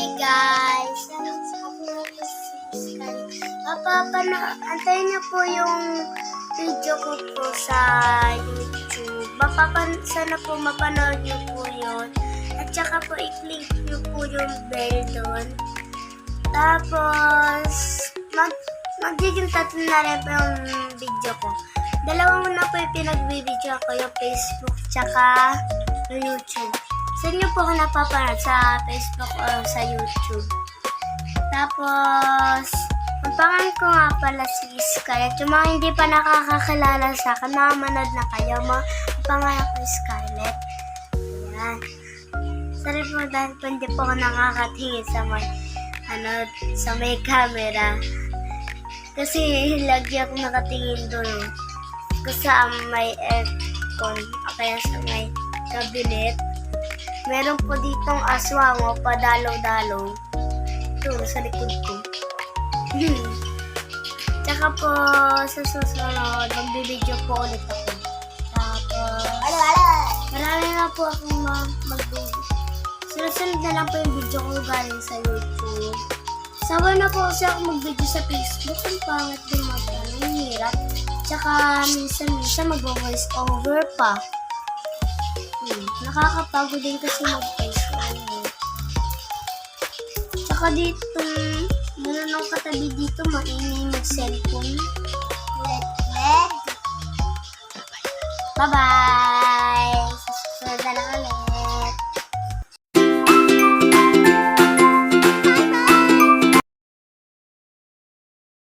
Hi guys! Antayin niyo po yung video ko po sa YouTube. Sana po mapanood niyo po yun. At saka po i-click niyo po yung bell doon. Tapos, magiging tatlo na rin po yung video ko. Dalawa muna po yung pinagbibideo ko, yung Facebook tsaka yung YouTube. Saan niyo po ako napapanood? Sa Facebook o sa YouTube. Tapos, ang pangalan ko nga pala si Scarlett. Yung mga hindi pa nakakakilala sa akin, nakamanood na kayo. Ang pangalan ko Scarlett. Ayan. Sorry po dahil po hindi po ako nakakatingin sa may camera. Kasi lagi ako nakatingin doon. Kasi may aircon. O kaya sa may cabinet. Meron po ditong aswang o padalaw-dalaw. Ito, sa likod ko. Tsaka po, sa susunod, magbibideo po ulit ako. Tapos, marami na po akong mag-video. Sunod na lang po yung video ko galing sa YouTube. Sawa na po kasi ako mag-video sa Facebook. Ang pangit din ang hirap. Tsaka, minsan mag-voice over pa. Nakakapagod din kasi mag-voice over. Tsaka dito, muna nang katabi dito, maingay mag-cellphone. Bye-bye!